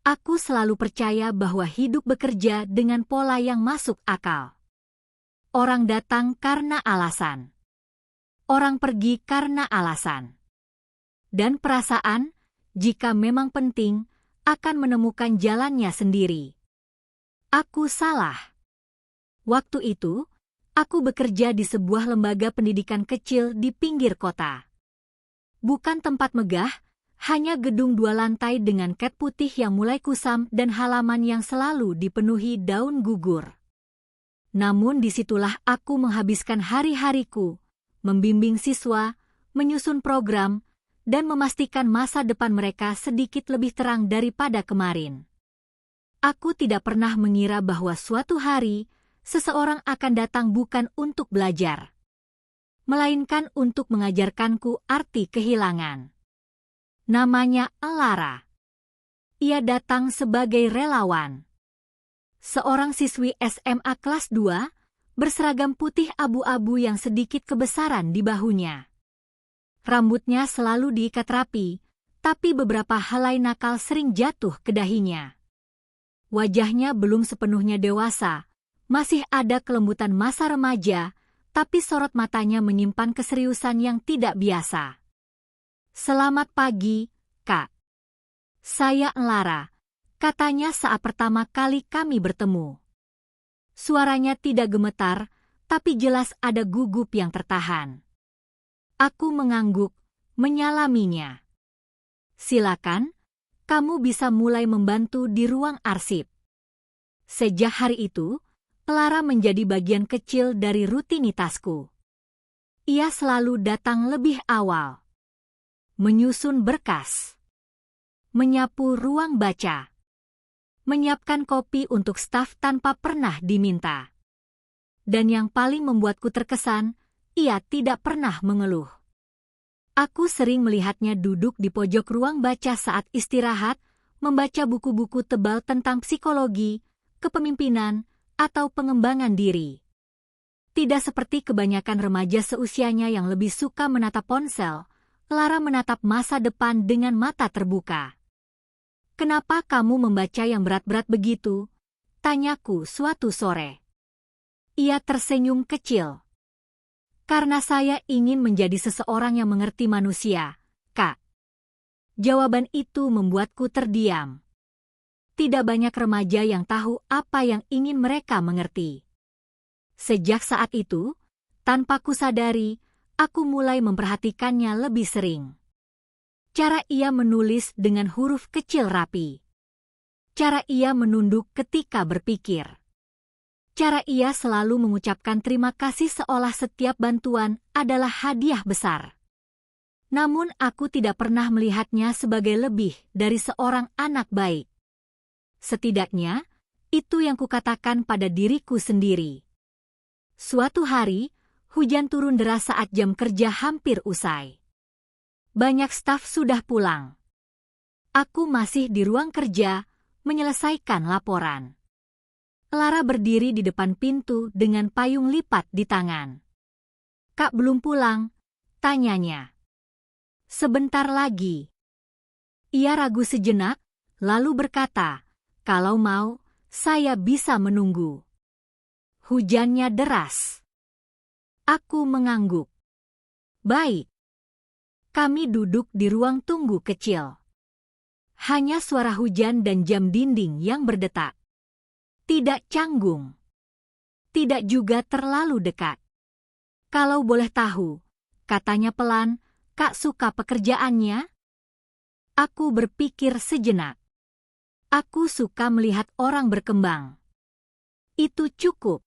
Aku selalu percaya bahwa hidup bekerja dengan pola yang masuk akal. Orang datang karena alasan. Orang pergi karena alasan. Dan perasaan, jika memang penting, akan menemukan jalannya sendiri. Aku salah. Waktu itu, aku bekerja di sebuah lembaga pendidikan kecil di pinggir kota. Bukan tempat megah, hanya gedung 2 lantai dengan cat putih yang mulai kusam dan halaman yang selalu dipenuhi daun gugur. Namun disitulah aku menghabiskan hari-hariku, membimbing siswa, menyusun program, dan memastikan masa depan mereka sedikit lebih terang daripada kemarin. Aku tidak pernah mengira bahwa suatu hari, seseorang akan datang bukan untuk belajar, melainkan untuk mengajarkanku arti kehilangan. Namanya Lara. Ia datang sebagai relawan. Seorang siswi SMA kelas 2, berseragam putih abu-abu yang sedikit kebesaran di bahunya. Rambutnya selalu diikat rapi, tapi beberapa helai nakal sering jatuh ke dahinya. Wajahnya belum sepenuhnya dewasa, masih ada kelembutan masa remaja, tapi sorot matanya menyimpan keseriusan yang tidak biasa. "Selamat pagi, Kak. Saya Lara," katanya saat pertama kali kami bertemu. Suaranya tidak gemetar, tapi jelas ada gugup yang tertahan. Aku mengangguk, menyalaminya. "Silakan, kamu bisa mulai membantu di ruang arsip." Sejak hari itu, Lara menjadi bagian kecil dari rutinitasku. Ia selalu datang lebih awal, menyusun berkas, menyapu ruang baca, menyiapkan kopi untuk staf tanpa pernah diminta. Dan yang paling membuatku terkesan, ia tidak pernah mengeluh. Aku sering melihatnya duduk di pojok ruang baca saat istirahat, membaca buku-buku tebal tentang psikologi, kepemimpinan, atau pengembangan diri. Tidak seperti kebanyakan remaja seusianya yang lebih suka menatap ponsel, Lara menatap masa depan dengan mata terbuka. "Kenapa kamu membaca yang berat-berat begitu?" tanyaku suatu sore. Ia tersenyum kecil. "Karena saya ingin menjadi seseorang yang mengerti manusia, Kak." Jawaban itu membuatku terdiam. Tidak banyak remaja yang tahu apa yang ingin mereka mengerti. Sejak saat itu, tanpa kusadari, aku mulai memperhatikannya lebih sering. Cara ia menulis dengan huruf kecil rapi. Cara ia menunduk ketika berpikir. Cara ia selalu mengucapkan terima kasih seolah setiap bantuan adalah hadiah besar. Namun aku tidak pernah melihatnya sebagai lebih dari seorang anak baik. Setidaknya, itu yang kukatakan pada diriku sendiri. Suatu hari, hujan turun deras saat jam kerja hampir usai. Banyak staf sudah pulang. Aku masih di ruang kerja, menyelesaikan laporan. Lara berdiri di depan pintu dengan payung lipat di tangan. "Kak belum pulang?" tanyanya. "Sebentar lagi." Ia ragu sejenak, lalu berkata, "Kalau mau, saya bisa menunggu." Hujannya deras. Aku mengangguk. "Baik." Kami duduk di ruang tunggu kecil. Hanya suara hujan dan jam dinding yang berdetak. Tidak canggung. Tidak juga terlalu dekat. "Kalau boleh tahu," katanya pelan, "Kak suka pekerjaannya?" Aku berpikir sejenak. Aku suka melihat orang berkembang. Itu cukup.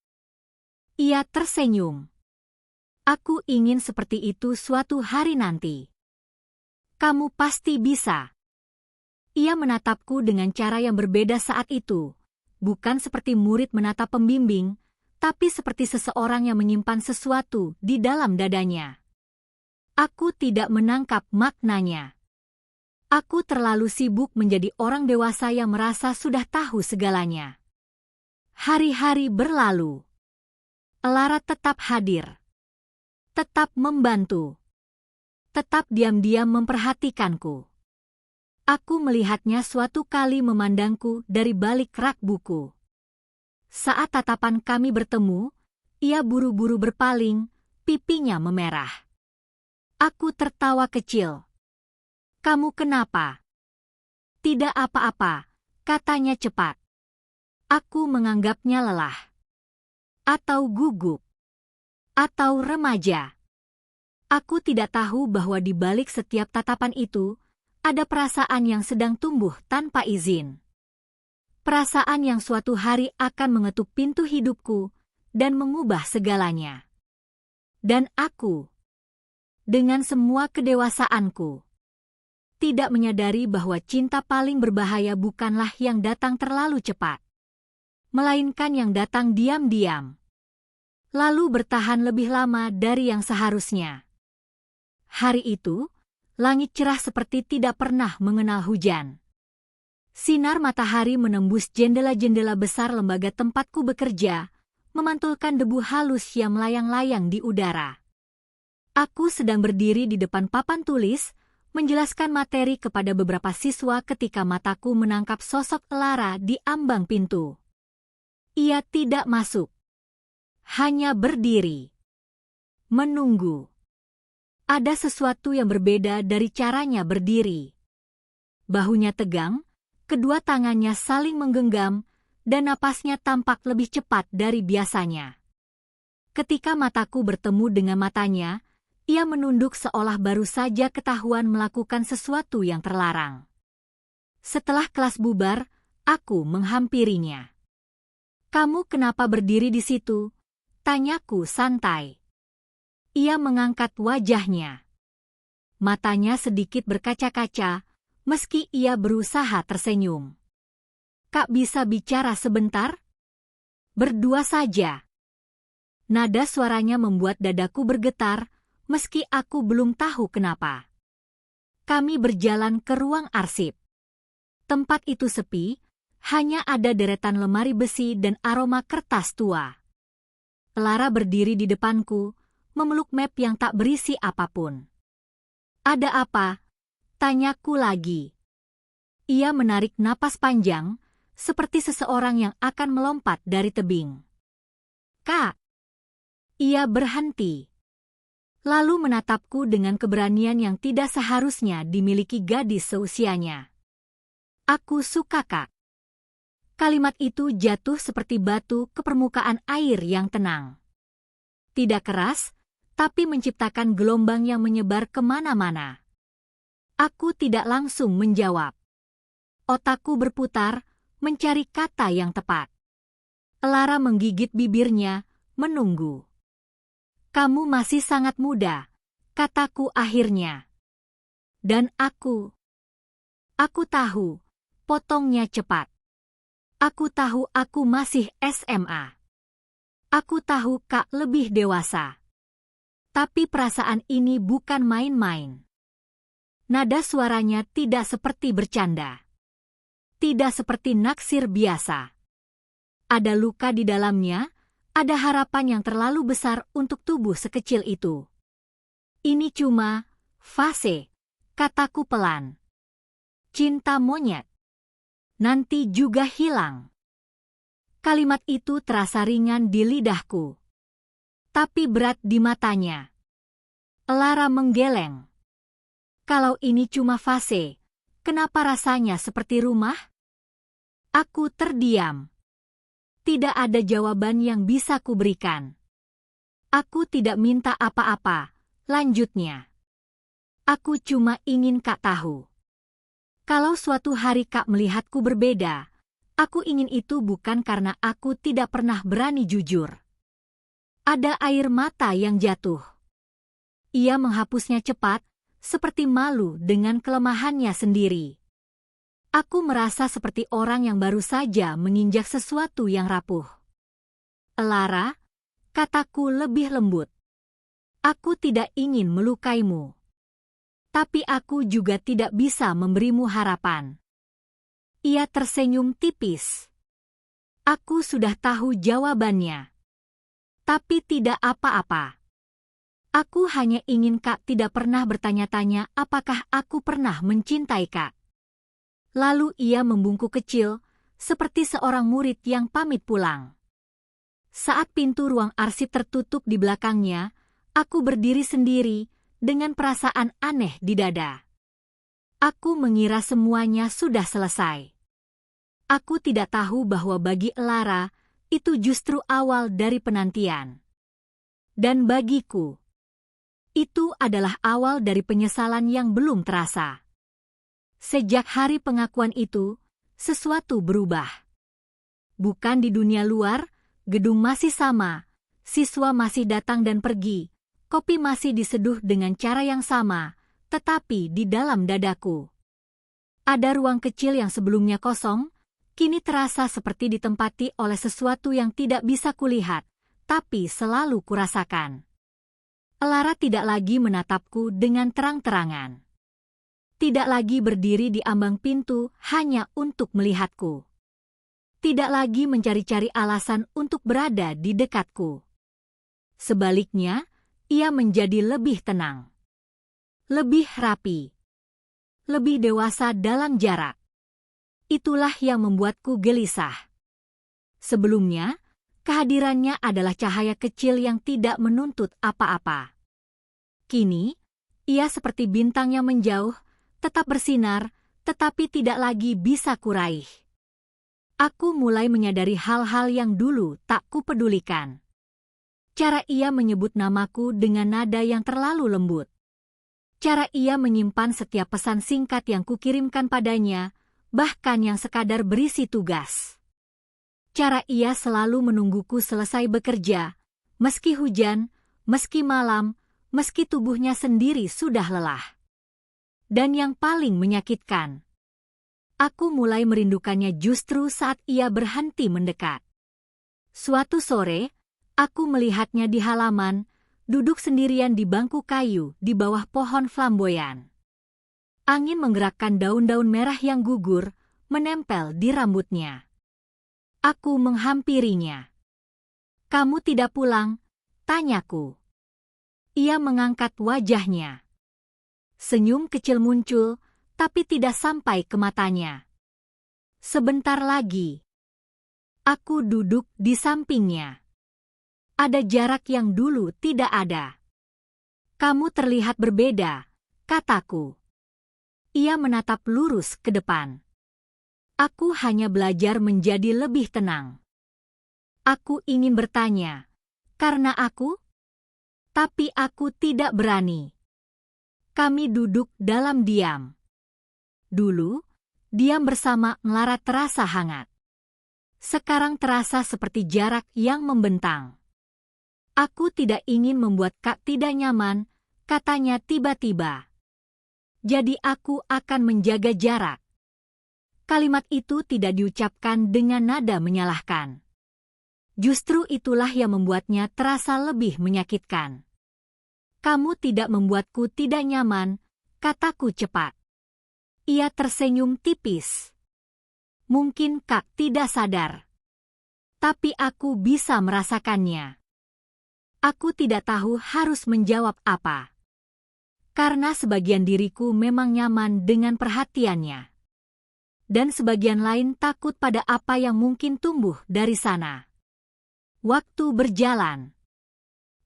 Ia tersenyum. "Aku ingin seperti itu suatu hari nanti." "Kamu pasti bisa." Ia menatapku dengan cara yang berbeda saat itu, bukan seperti murid menatap pembimbing, tapi seperti seseorang yang menyimpan sesuatu di dalam dadanya. Aku tidak menangkap maknanya. Aku terlalu sibuk menjadi orang dewasa yang merasa sudah tahu segalanya. Hari-hari berlalu. Lara tetap hadir. Tetap membantu. Tetap diam-diam memperhatikanku. Aku melihatnya suatu kali memandangku dari balik rak buku. Saat tatapan kami bertemu, ia buru-buru berpaling, pipinya memerah. Aku tertawa kecil. "Kamu kenapa?" "Tidak apa-apa," katanya cepat. Aku menganggapnya lelah. Atau gugup. Atau remaja. Aku tidak tahu bahwa di balik setiap tatapan itu, ada perasaan yang sedang tumbuh tanpa izin. Perasaan yang suatu hari akan mengetuk pintu hidupku dan mengubah segalanya. Dan aku, dengan semua kedewasaanku, tidak menyadari bahwa cinta paling berbahaya bukanlah yang datang terlalu cepat, melainkan yang datang diam-diam, lalu bertahan lebih lama dari yang seharusnya. Hari itu, langit cerah seperti tidak pernah mengenal hujan. Sinar matahari menembus jendela-jendela besar lembaga tempatku bekerja, memantulkan debu halus yang melayang-layang di udara. Aku sedang berdiri di depan papan tulis, menjelaskan materi kepada beberapa siswa ketika mataku menangkap sosok Lara di ambang pintu. Ia tidak masuk. Hanya berdiri. Menunggu. Ada sesuatu yang berbeda dari caranya berdiri. Bahunya tegang, kedua tangannya saling menggenggam, dan napasnya tampak lebih cepat dari biasanya. Ketika mataku bertemu dengan matanya, ia menunduk seolah baru saja ketahuan melakukan sesuatu yang terlarang. Setelah kelas bubar, aku menghampirinya. "Kamu kenapa berdiri di situ?" tanyaku santai. Ia mengangkat wajahnya. Matanya sedikit berkaca-kaca, meski ia berusaha tersenyum. "Kak bisa bicara sebentar? Berdua saja." Nada suaranya membuat dadaku bergetar, meski aku belum tahu kenapa. Kami berjalan ke ruang arsip. Tempat itu sepi, hanya ada deretan lemari besi dan aroma kertas tua. Lara berdiri di depanku, memeluk map yang tak berisi apapun. "Ada apa?" tanyaku lagi. Ia menarik napas panjang, seperti seseorang yang akan melompat dari tebing. "Kak!" Ia berhenti. Lalu menatapku dengan keberanian yang tidak seharusnya dimiliki gadis seusianya. "Aku suka, Kak." Kalimat itu jatuh seperti batu ke permukaan air yang tenang. Tidak keras, tapi menciptakan gelombang yang menyebar kemana-mana. Aku tidak langsung menjawab. Otakku berputar, mencari kata yang tepat. Lara menggigit bibirnya, menunggu. "Kamu masih sangat muda," kataku akhirnya. "Dan aku tahu," potongnya cepat. "Aku tahu aku masih SMA. Aku tahu Kak lebih dewasa. Tapi perasaan ini bukan main-main." Nada suaranya tidak seperti bercanda. Tidak seperti naksir biasa. Ada luka di dalamnya, ada harapan yang terlalu besar untuk tubuh sekecil itu. "Ini cuma fase," kataku pelan. "Cinta monyet. Nanti juga hilang." Kalimat itu terasa ringan di lidahku, tapi berat di matanya. Lara menggeleng. "Kalau ini cuma fase, kenapa rasanya seperti rumah?" Aku terdiam. Tidak ada jawaban yang bisa kuberikan. "Aku tidak minta apa-apa," lanjutnya. "Aku cuma ingin Kak tahu. Kalau suatu hari Kak melihatku berbeda, aku ingin itu bukan karena aku tidak pernah berani jujur." Ada air mata yang jatuh. Ia menghapusnya cepat, seperti malu dengan kelemahannya sendiri. Aku merasa seperti orang yang baru saja menginjak sesuatu yang rapuh. "Lara," kataku lebih lembut. "Aku tidak ingin melukaimu. Tapi aku juga tidak bisa memberimu harapan." Ia tersenyum tipis. Aku sudah tahu jawabannya. Tapi tidak apa-apa. Aku hanya ingin Kak tidak pernah bertanya-tanya apakah aku pernah mencintai Kak. Lalu ia membungkuk kecil, seperti seorang murid yang pamit pulang. Saat pintu ruang arsip tertutup di belakangnya, aku berdiri sendiri dengan perasaan aneh di dada. Aku mengira semuanya sudah selesai. Aku tidak tahu bahwa bagi Elara, itu justru awal dari penantian. Dan bagiku, itu adalah awal dari penyesalan yang belum terasa. Sejak hari pengakuan itu, sesuatu berubah. Bukan di dunia luar, gedung masih sama, siswa masih datang dan pergi, kopi masih diseduh dengan cara yang sama, tetapi di dalam dadaku. Ada ruang kecil yang sebelumnya kosong, kini terasa seperti ditempati oleh sesuatu yang tidak bisa kulihat, tapi selalu kurasakan. Elara tidak lagi menatapku dengan terang-terangan. Tidak lagi berdiri di ambang pintu hanya untuk melihatku. Tidak lagi mencari-cari alasan untuk berada di dekatku. Sebaliknya, ia menjadi lebih tenang. Lebih rapi. Lebih dewasa dalam jarak. Itulah yang membuatku gelisah. Sebelumnya, kehadirannya adalah cahaya kecil yang tidak menuntut apa-apa. Kini, ia seperti bintang yang menjauh, tetap bersinar, tetapi tidak lagi bisa kuraih. Aku mulai menyadari hal-hal yang dulu tak kupedulikan. Cara ia menyebut namaku dengan nada yang terlalu lembut. Cara ia menyimpan setiap pesan singkat yang kukirimkan padanya, bahkan yang sekadar berisi tugas. Cara ia selalu menungguku selesai bekerja, meski hujan, meski malam, meski tubuhnya sendiri sudah lelah. Dan yang paling menyakitkan, aku mulai merindukannya justru saat ia berhenti mendekat. Suatu sore, aku melihatnya di halaman, duduk sendirian di bangku kayu di bawah pohon flamboyan. Angin menggerakkan daun-daun merah yang gugur, menempel di rambutnya. Aku menghampirinya. "Kamu tidak pulang?" tanyaku. Ia mengangkat wajahnya. Senyum kecil muncul, tapi tidak sampai ke matanya. Sebentar lagi. Aku duduk di sampingnya. Ada jarak yang dulu tidak ada. "Kamu terlihat berbeda," kataku. Ia menatap lurus ke depan. Aku hanya belajar menjadi lebih tenang. Aku ingin bertanya, "Karena aku?" Tapi aku tidak berani. Kami duduk dalam diam. Dulu, diam bersama Elara terasa hangat. Sekarang terasa seperti jarak yang membentang. "Aku tidak ingin membuat Kak tidak nyaman," katanya tiba-tiba. "Jadi aku akan menjaga jarak." Kalimat itu tidak diucapkan dengan nada menyalahkan. Justru itulah yang membuatnya terasa lebih menyakitkan. "Kamu tidak membuatku tidak nyaman," kataku cepat. Ia tersenyum tipis. "Mungkin Kak tidak sadar. Tapi aku bisa merasakannya." Aku tidak tahu harus menjawab apa. Karena sebagian diriku memang nyaman dengan perhatiannya. Dan sebagian lain takut pada apa yang mungkin tumbuh dari sana. Waktu berjalan.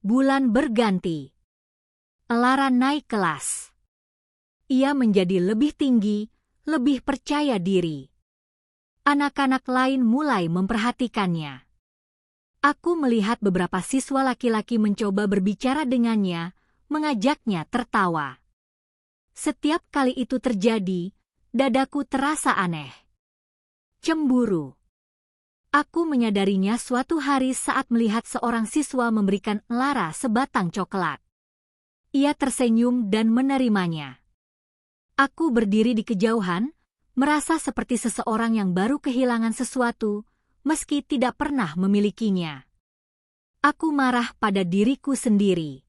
Bulan berganti. Elara naik kelas. Ia menjadi lebih tinggi, lebih percaya diri. Anak-anak lain mulai memperhatikannya. Aku melihat beberapa siswa laki-laki mencoba berbicara dengannya, mengajaknya tertawa. Setiap kali itu terjadi, dadaku terasa aneh. Cemburu. Aku menyadarinya suatu hari saat melihat seorang siswa memberikan Elara sebatang coklat. Ia tersenyum dan menerimanya. Aku berdiri di kejauhan, merasa seperti seseorang yang baru kehilangan sesuatu, meski tidak pernah memilikinya. Aku marah pada diriku sendiri.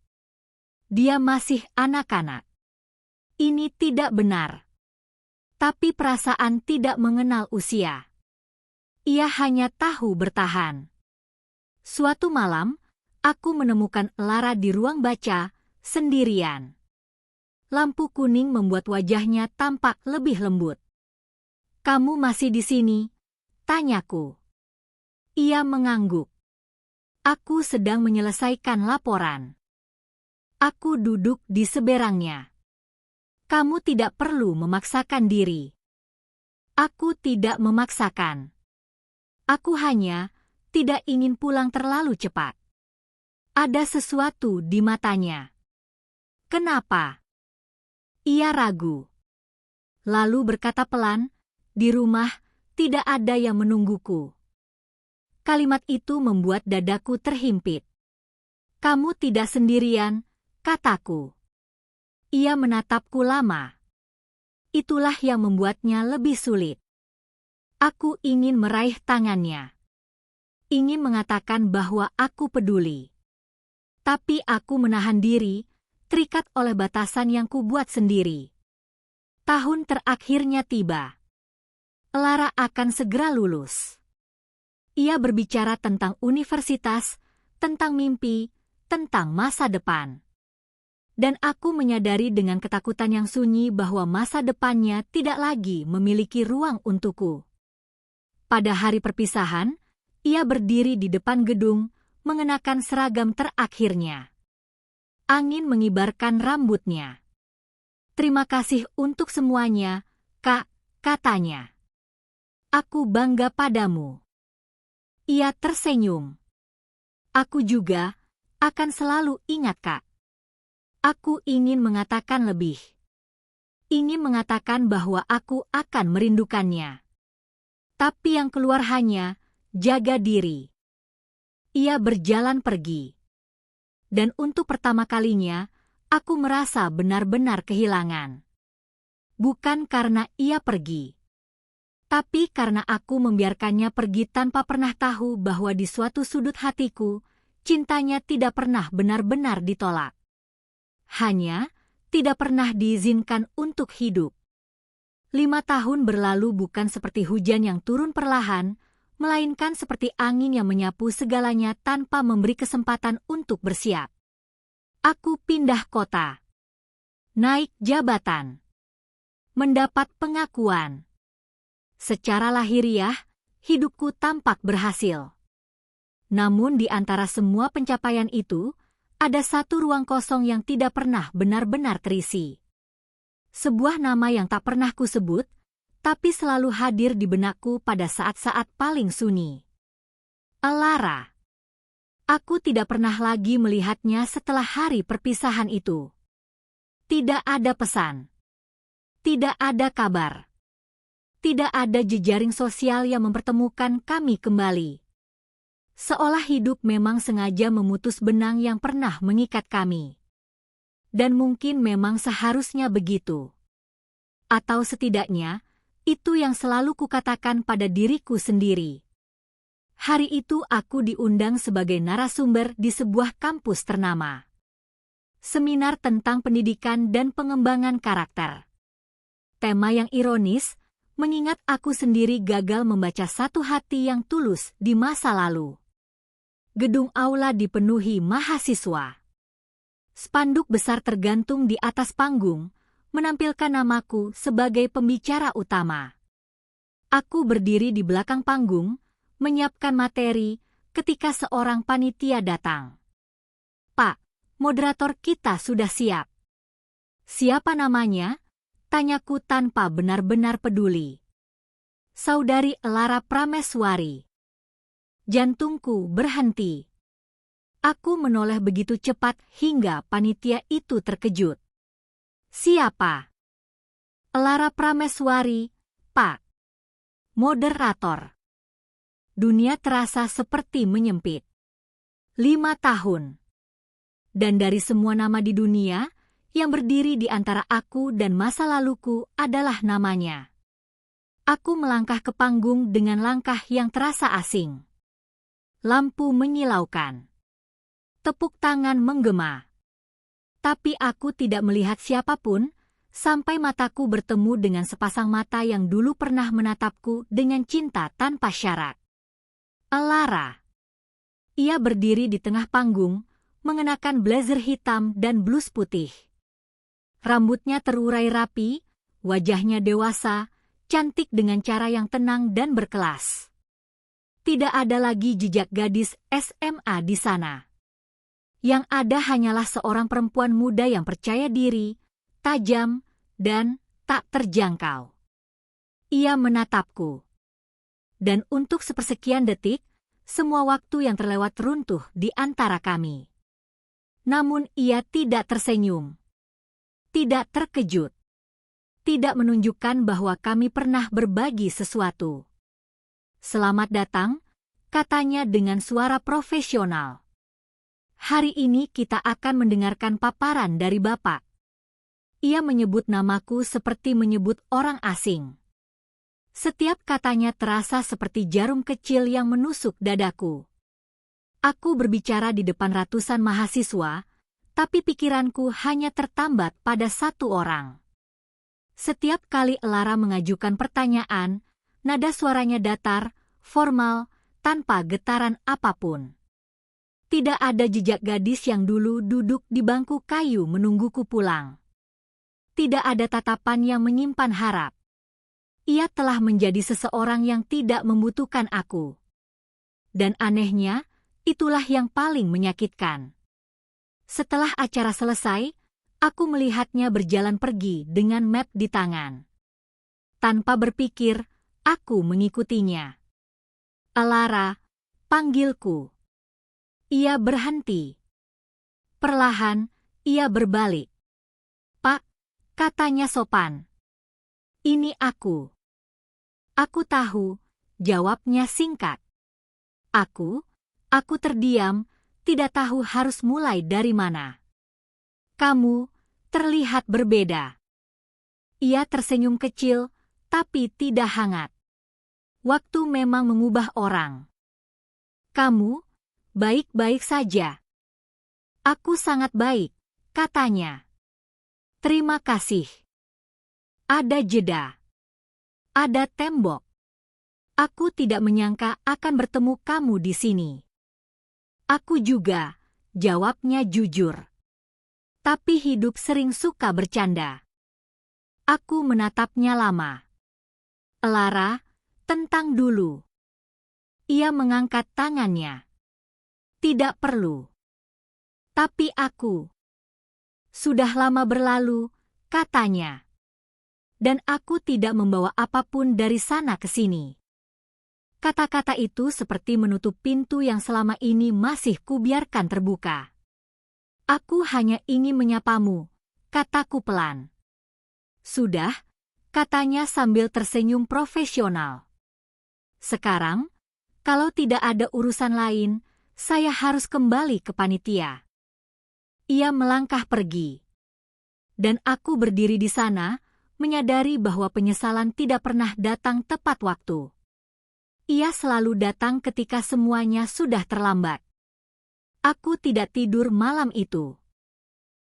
Dia masih anak-anak. Ini tidak benar. Tapi perasaan tidak mengenal usia. Ia hanya tahu bertahan. Suatu malam, aku menemukan Elara di ruang baca, sendirian. Lampu kuning membuat wajahnya tampak lebih lembut. Kamu masih di sini? Tanyaku. Ia mengangguk. Aku sedang menyelesaikan laporan. Aku duduk di seberangnya. Kamu tidak perlu memaksakan diri. Aku tidak memaksakan. Aku hanya tidak ingin pulang terlalu cepat. Ada sesuatu di matanya. Kenapa? Ia ragu. Lalu berkata pelan, di rumah tidak ada yang menungguku. Kalimat itu membuat dadaku terhimpit. Kamu tidak sendirian, kataku. Ia menatapku lama. Itulah yang membuatnya lebih sulit. Aku ingin meraih tangannya. Ingin mengatakan bahwa aku peduli. Tapi aku menahan diri, terikat oleh batasan yang kubuat sendiri. Tahun terakhirnya tiba. Lara akan segera lulus. Ia berbicara tentang universitas, tentang mimpi, tentang masa depan. Dan aku menyadari dengan ketakutan yang sunyi bahwa masa depannya tidak lagi memiliki ruang untukku. Pada hari perpisahan, ia berdiri di depan gedung, mengenakan seragam terakhirnya. Angin mengibarkan rambutnya. Terima kasih untuk semuanya, Kak, katanya. Aku bangga padamu. Ia tersenyum. Aku juga akan selalu ingat, Kak. Aku ingin mengatakan lebih. Ingin mengatakan bahwa aku akan merindukannya. Tapi yang keluar hanya, jaga diri. Ia berjalan pergi. Dan untuk pertama kalinya, aku merasa benar-benar kehilangan. Bukan karena ia pergi. Tapi karena aku membiarkannya pergi tanpa pernah tahu bahwa di suatu sudut hatiku, cintanya tidak pernah benar-benar ditolak. Hanya tidak pernah diizinkan untuk hidup. 5 tahun berlalu bukan seperti hujan yang turun perlahan, melainkan seperti angin yang menyapu segalanya tanpa memberi kesempatan untuk bersiap. Aku pindah kota. Naik jabatan. Mendapat pengakuan. Secara lahiriah, hidupku tampak berhasil. Namun di antara semua pencapaian itu, ada satu ruang kosong yang tidak pernah benar-benar terisi. Sebuah nama yang tak pernah kusebut, tapi selalu hadir di benakku pada saat-saat paling sunyi. Lara. Aku tidak pernah lagi melihatnya setelah hari perpisahan itu. Tidak ada pesan. Tidak ada kabar. Tidak ada jejaring sosial yang mempertemukan kami kembali. Seolah hidup memang sengaja memutus benang yang pernah mengikat kami. Dan mungkin memang seharusnya begitu. Atau setidaknya, itu yang selalu kukatakan pada diriku sendiri. Hari itu aku diundang sebagai narasumber di sebuah kampus ternama. Seminar tentang pendidikan dan pengembangan karakter. Tema yang ironis, mengingat aku sendiri gagal membaca satu hati yang tulus di masa lalu. Gedung aula dipenuhi mahasiswa. Spanduk besar tergantung di atas panggung, menampilkan namaku sebagai pembicara utama. Aku berdiri di belakang panggung, menyiapkan materi ketika seorang panitia datang. Pak, moderator kita sudah siap. Siapa namanya? Tanyaku tanpa benar-benar peduli. Saudari Lara Prameswari. Jantungku berhenti. Aku menoleh begitu cepat hingga panitia itu terkejut. Siapa? Lara Prameswari, Pak. Moderator. Dunia terasa seperti menyempit. 5 tahun. Dan dari semua nama di dunia, yang berdiri di antara aku dan masa laluku adalah namanya. Aku melangkah ke panggung dengan langkah yang terasa asing. Lampu menyilaukan. Tepuk tangan menggema. Tapi aku tidak melihat siapapun, sampai mataku bertemu dengan sepasang mata yang dulu pernah menatapku dengan cinta tanpa syarat. Lara. Ia berdiri di tengah panggung, mengenakan blazer hitam dan blus putih. Rambutnya terurai rapi, wajahnya dewasa, cantik dengan cara yang tenang dan berkelas. Tidak ada lagi jejak gadis SMA di sana. Yang ada hanyalah seorang perempuan muda yang percaya diri, tajam, dan tak terjangkau. Ia menatapku. Dan untuk sepersekian detik, semua waktu yang terlewat runtuh di antara kami. Namun ia tidak tersenyum. Tidak terkejut. Tidak menunjukkan bahwa kami pernah berbagi sesuatu. "Selamat datang," katanya dengan suara profesional. "Hari ini kita akan mendengarkan paparan dari Bapak." Ia menyebut namaku seperti menyebut orang asing. Setiap katanya terasa seperti jarum kecil yang menusuk dadaku. Aku berbicara di depan ratusan mahasiswa, tapi pikiranku hanya tertambat pada satu orang. Setiap kali Elara mengajukan pertanyaan, nada suaranya datar, formal, tanpa getaran apapun. Tidak ada jejak gadis yang dulu duduk di bangku kayu menungguku pulang. Tidak ada tatapan yang menyimpan harap. Ia telah menjadi seseorang yang tidak membutuhkan aku. Dan anehnya, itulah yang paling menyakitkan. Setelah acara selesai, aku melihatnya berjalan pergi dengan map di tangan. Tanpa berpikir, aku mengikutinya. "Elara," panggilku. Ia berhenti. Perlahan, ia berbalik. "Pak," katanya sopan. "Ini aku." "Aku tahu," jawabnya singkat. Aku terdiam, tidak tahu harus mulai dari mana. "Kamu terlihat berbeda." Ia tersenyum kecil, tapi tidak hangat. Waktu memang mengubah orang. "Kamu baik-baik saja." "Aku sangat baik," katanya. "Terima kasih." Ada jeda. Ada tembok. "Aku tidak menyangka akan bertemu kamu di sini." "Aku juga," jawabnya jujur. "Tapi hidup sering suka bercanda." Aku menatapnya lama. "Elara, tentang dulu." Ia mengangkat tangannya. "Tidak perlu." "Tapi aku." "Sudah lama berlalu," katanya. "Dan aku tidak membawa apapun dari sana ke sini." Kata-kata itu seperti menutup pintu yang selama ini masih kubiarkan terbuka. "Aku hanya ingin menyapamu," kataku pelan. "Sudah," katanya sambil tersenyum profesional. "Sekarang, kalau tidak ada urusan lain, saya harus kembali ke panitia." Ia melangkah pergi. Dan aku berdiri di sana, menyadari bahwa penyesalan tidak pernah datang tepat waktu. Ia selalu datang ketika semuanya sudah terlambat. Aku tidak tidur malam itu.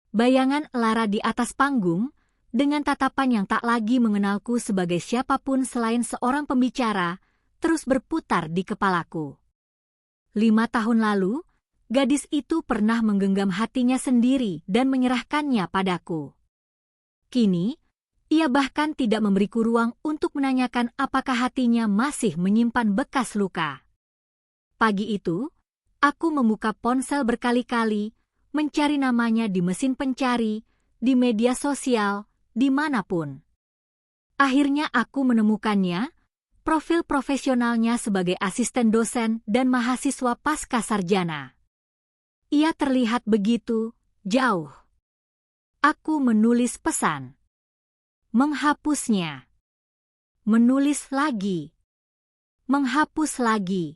Bayangan Elara di atas panggung, dengan tatapan yang tak lagi mengenalku sebagai siapapun selain seorang pembicara, terus berputar di kepalaku. 5 tahun lalu, gadis itu pernah menggenggam hatinya sendiri dan menyerahkannya padaku. Kini, ia bahkan tidak memberiku ruang untuk menanyakan apakah hatinya masih menyimpan bekas luka. Pagi itu, aku membuka ponsel berkali-kali, mencari namanya di mesin pencari, di media sosial, dimanapun. Akhirnya aku menemukannya, profil profesionalnya sebagai asisten dosen dan mahasiswa pasca sarjana. Ia terlihat begitu jauh. Aku menulis pesan. Menghapusnya. Menulis lagi. Menghapus lagi.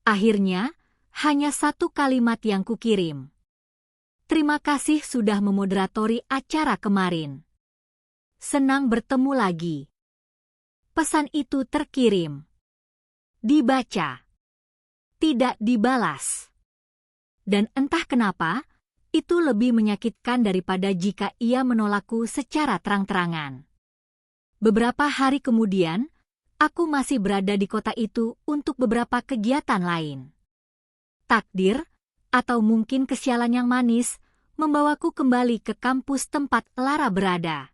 Akhirnya, hanya satu kalimat yang kukirim. "Terima kasih sudah memoderatori acara kemarin. Senang bertemu lagi." Pesan itu terkirim. Dibaca. Tidak dibalas. Dan entah kenapa, itu lebih menyakitkan daripada jika ia menolakku secara terang-terangan. Beberapa hari kemudian, aku masih berada di kota itu untuk beberapa kegiatan lain. Takdir, atau mungkin kesialan yang manis, membawaku kembali ke kampus tempat Elara berada.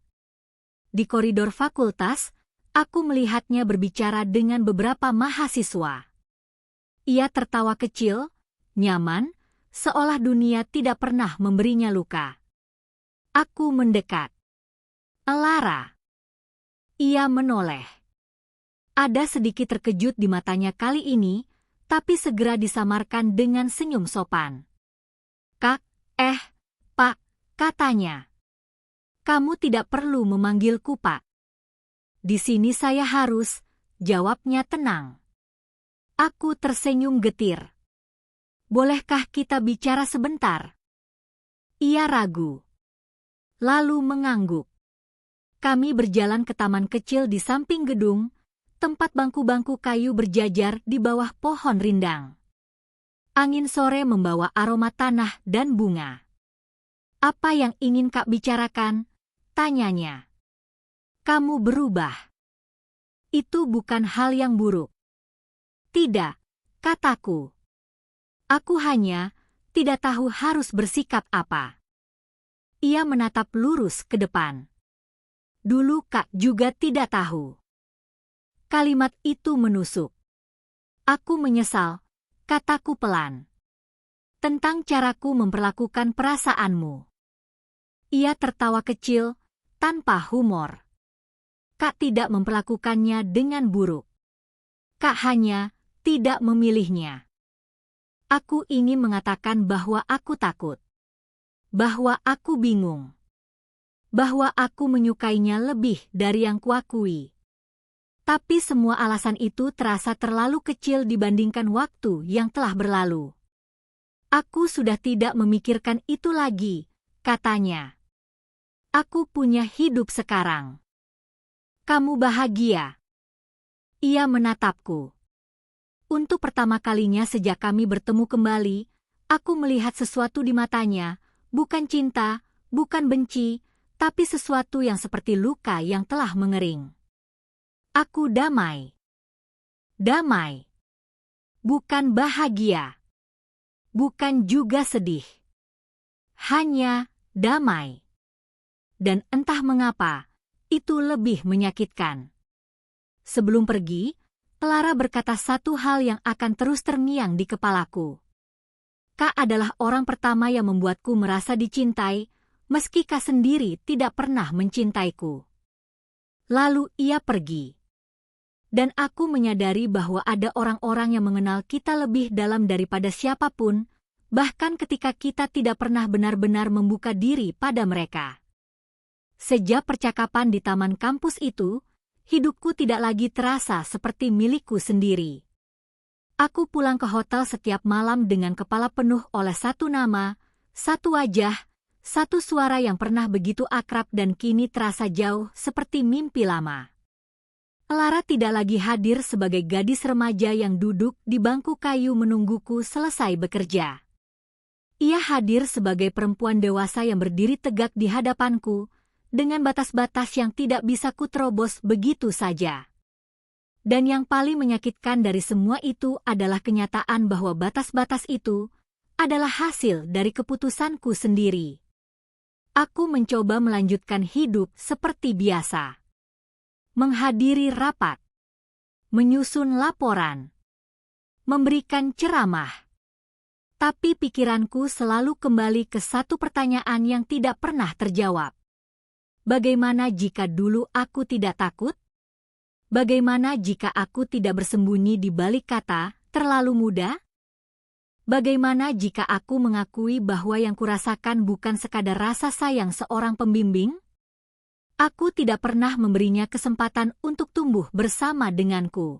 Di koridor fakultas, Aku melihatnya berbicara dengan beberapa mahasiswa. Ia tertawa kecil, nyaman, seolah dunia tidak pernah memberinya luka. Aku mendekat. Lara. Ia menoleh. Ada sedikit terkejut di matanya kali ini, tapi segera disamarkan dengan senyum sopan. Kak, Pak, katanya. Kamu tidak perlu memanggilku Pak. Di sini saya harus, jawabnya tenang. Aku tersenyum getir. Bolehkah kita bicara sebentar? Ia ragu. Lalu mengangguk. Kami berjalan ke taman kecil di samping gedung, tempat bangku-bangku kayu berjajar di bawah pohon rindang. Angin sore membawa aroma tanah dan bunga. Apa yang ingin Kak bicarakan? Tanyanya. Kamu berubah. Itu bukan hal yang buruk. Tidak, kataku. Aku hanya tidak tahu harus bersikap apa. Ia menatap lurus ke depan. Dulu Kak juga tidak tahu. Kalimat itu menusuk. Aku menyesal, kataku pelan. Tentang caraku memperlakukan perasaanmu. Ia tertawa kecil, tanpa humor. Kak tidak memperlakukannya dengan buruk. Kak hanya tidak memilihnya. Aku ingin mengatakan bahwa aku takut. Bahwa aku bingung. Bahwa aku menyukainya lebih dari yang kuakui. Tapi semua alasan itu terasa terlalu kecil dibandingkan waktu yang telah berlalu. Aku sudah tidak memikirkan itu lagi, katanya. Aku punya hidup sekarang. Kamu bahagia? Ia menatapku. Untuk pertama kalinya sejak kami bertemu kembali, aku melihat sesuatu di matanya, bukan cinta, bukan benci, tapi sesuatu yang seperti luka yang telah mengering. Aku damai. Damai. Bukan bahagia. Bukan juga sedih. Hanya damai. Dan entah mengapa, itu lebih menyakitkan. Sebelum pergi, Clara berkata satu hal yang akan terus terngiang di kepalaku. Kak adalah orang pertama yang membuatku merasa dicintai, meski Kak sendiri tidak pernah mencintaiku. Lalu ia pergi. Dan aku menyadari bahwa ada orang-orang yang mengenal kita lebih dalam daripada siapapun, bahkan ketika kita tidak pernah benar-benar membuka diri pada mereka. Sejak percakapan di taman kampus itu, hidupku tidak lagi terasa seperti milikku sendiri. Aku pulang ke hotel setiap malam dengan kepala penuh oleh satu nama, satu wajah, satu suara yang pernah begitu akrab dan kini terasa jauh seperti mimpi lama. Clara tidak lagi hadir sebagai gadis remaja yang duduk di bangku kayu menungguku selesai bekerja. Ia hadir sebagai perempuan dewasa yang berdiri tegak di hadapanku, dengan batas-batas yang tidak bisa kuterobos begitu saja. Dan yang paling menyakitkan dari semua itu adalah kenyataan bahwa batas-batas itu adalah hasil dari keputusanku sendiri. Aku mencoba melanjutkan hidup seperti biasa. Menghadiri rapat. Menyusun laporan. Memberikan ceramah. Tapi pikiranku selalu kembali ke satu pertanyaan yang tidak pernah terjawab. Bagaimana jika dulu aku tidak takut? Bagaimana jika aku tidak bersembunyi di balik kata terlalu muda? Bagaimana jika aku mengakui bahwa yang kurasakan bukan sekadar rasa sayang seorang pembimbing? Aku tidak pernah memberinya kesempatan untuk tumbuh bersama denganku.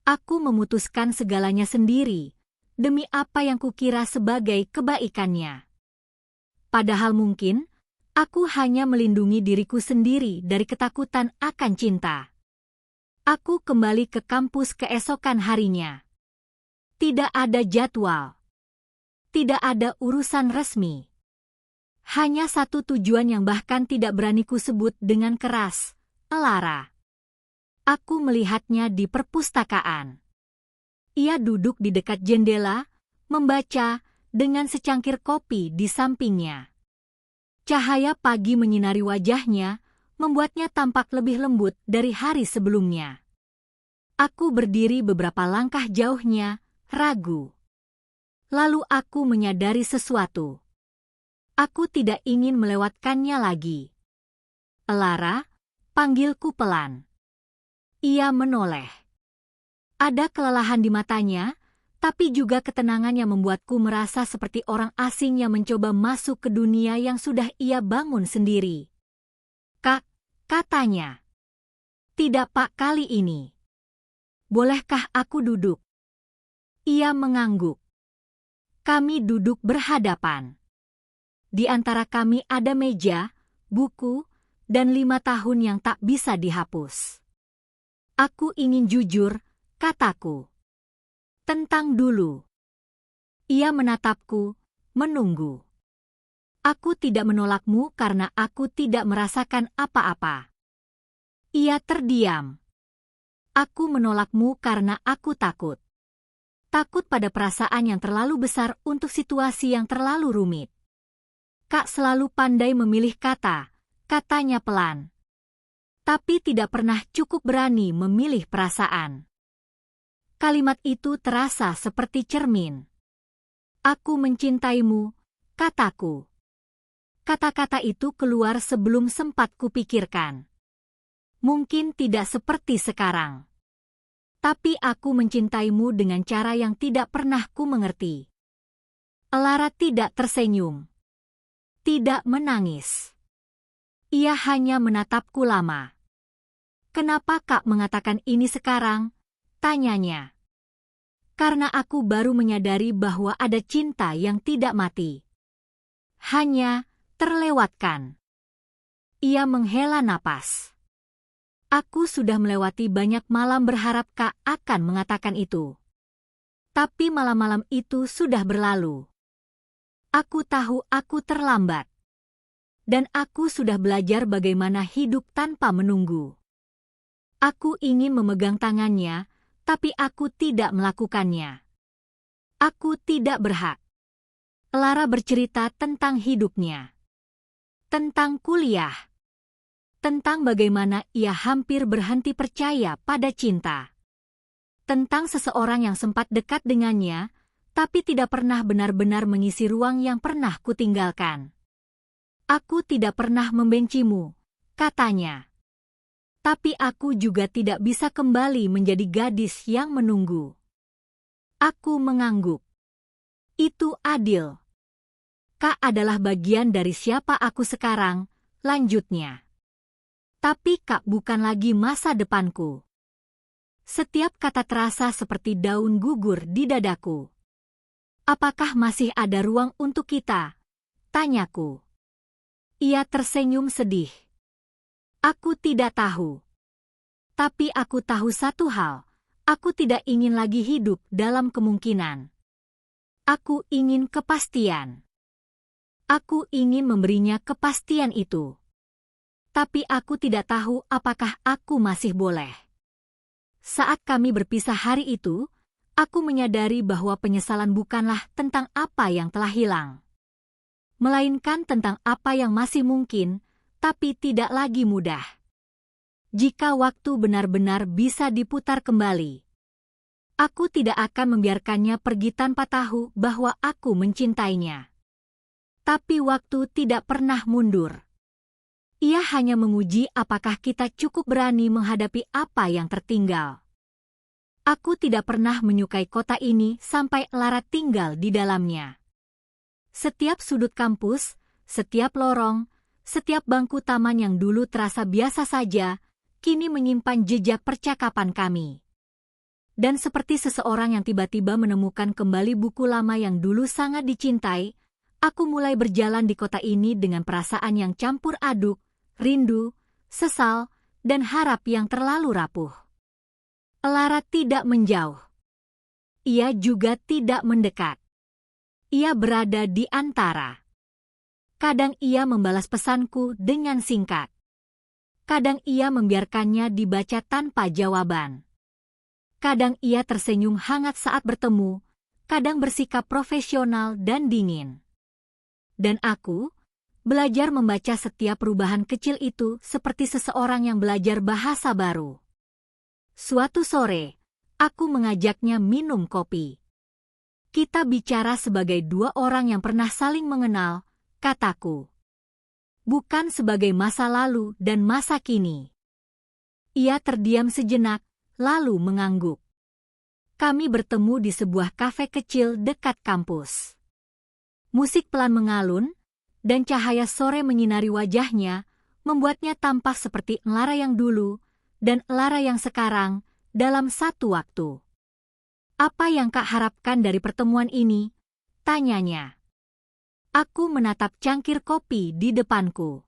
Aku memutuskan segalanya sendiri, demi apa yang kukira sebagai kebaikannya. Padahal mungkin, aku hanya melindungi diriku sendiri dari ketakutan akan cinta. Aku kembali ke kampus keesokan harinya. Tidak ada jadwal. Tidak ada urusan resmi. Hanya satu tujuan yang bahkan tidak berani kusebut dengan keras, Clara. Aku melihatnya di perpustakaan. Ia duduk di dekat jendela, membaca dengan secangkir kopi di sampingnya. Cahaya pagi menyinari wajahnya, membuatnya tampak lebih lembut dari hari sebelumnya. Aku berdiri beberapa langkah jauhnya, ragu. Lalu aku menyadari sesuatu. Aku tidak ingin melewatkannya lagi. "Elara," panggilku pelan. Ia menoleh. Ada kelelahan di matanya, tapi juga ketenangan yang membuatku merasa seperti orang asing yang mencoba masuk ke dunia yang sudah ia bangun sendiri. "Kak," katanya. "Tidak, Pak, kali ini. Bolehkah aku duduk?" Ia mengangguk. Kami duduk berhadapan. Di antara kami ada meja, buku, dan 5 tahun yang tak bisa dihapus. "Aku ingin jujur," kataku. "Tentang dulu." Ia menatapku, menunggu. "Aku tidak menolakmu karena aku tidak merasakan apa-apa." Ia terdiam. "Aku menolakmu karena aku takut. Takut pada perasaan yang terlalu besar untuk situasi yang terlalu rumit." "Kak selalu pandai memilih kata," katanya pelan. "Tapi tidak pernah cukup berani memilih perasaan." Kalimat itu terasa seperti cermin. "Aku mencintaimu," kataku. Kata-kata itu keluar sebelum sempat kupikirkan. Mungkin tidak seperti sekarang. Tapi aku mencintaimu dengan cara yang tidak pernah ku mengerti. Elara tidak tersenyum. Tidak menangis. Ia hanya menatapku lama. "Kenapa Kak mengatakan ini sekarang?" tanyanya. "Karena aku baru menyadari bahwa ada cinta yang tidak mati. Hanya terlewatkan." Ia menghela napas. "Aku sudah melewati banyak malam berharap Kak akan mengatakan itu. Tapi malam-malam itu sudah berlalu. Aku tahu aku terlambat. Dan aku sudah belajar bagaimana hidup tanpa menunggu. Aku ingin memegang tangannya, tapi aku tidak melakukannya. Aku tidak berhak." Elara bercerita tentang hidupnya. Tentang kuliah. Tentang bagaimana ia hampir berhenti percaya pada cinta. Tentang seseorang yang sempat dekat dengannya, tapi tidak pernah benar-benar mengisi ruang yang pernah kutinggalkan. "Aku tidak pernah membencimu," katanya. "Tapi aku juga tidak bisa kembali menjadi gadis yang menunggu." Aku mengangguk. "Itu adil. Kak adalah bagian dari siapa aku sekarang," lanjutnya. "Tapi Kak bukan lagi masa depanku." Setiap kata terasa seperti daun gugur di dadaku. "Apakah masih ada ruang untuk kita?" tanyaku. Ia tersenyum sedih. "Aku tidak tahu. Tapi aku tahu satu hal, aku tidak ingin lagi hidup dalam kemungkinan. Aku ingin kepastian. Aku ingin memberinya kepastian itu. Tapi aku tidak tahu apakah aku masih boleh." Saat kami berpisah hari itu, aku menyadari bahwa penyesalan bukanlah tentang apa yang telah hilang, melainkan tentang apa yang masih mungkin, tapi tidak lagi mudah. Jika waktu benar-benar bisa diputar kembali, aku tidak akan membiarkannya pergi tanpa tahu bahwa aku mencintainya. Tapi waktu tidak pernah mundur. Ia hanya menguji apakah kita cukup berani menghadapi apa yang tertinggal. Aku tidak pernah menyukai kota ini sampai Elara tinggal di dalamnya. Setiap sudut kampus, setiap lorong, setiap bangku taman yang dulu terasa biasa saja, kini menyimpan jejak percakapan kami. Dan seperti seseorang yang tiba-tiba menemukan kembali buku lama yang dulu sangat dicintai, aku mulai berjalan di kota ini dengan perasaan yang campur aduk, rindu, sesal, dan harap yang terlalu rapuh. Elara tidak menjauh. Ia juga tidak mendekat. Ia berada di antara. Kadang ia membalas pesanku dengan singkat. Kadang ia membiarkannya dibaca tanpa jawaban. Kadang ia tersenyum hangat saat bertemu, kadang bersikap profesional dan dingin. Dan aku, Belajar membaca setiap perubahan kecil itu seperti seseorang yang belajar bahasa baru. Suatu sore, aku mengajaknya minum kopi. Kita bicara sebagai dua orang yang pernah saling mengenal, kataku. Bukan sebagai masa lalu dan masa kini. Ia terdiam sejenak, lalu mengangguk. Kami bertemu di sebuah kafe kecil dekat kampus. Musik pelan mengalun, dan cahaya sore menyinari wajahnya, membuatnya tampak seperti Lara yang dulu dan Lara yang sekarang dalam satu waktu. Apa yang Kak harapkan dari pertemuan ini? Tanyanya. Aku menatap cangkir kopi di depanku.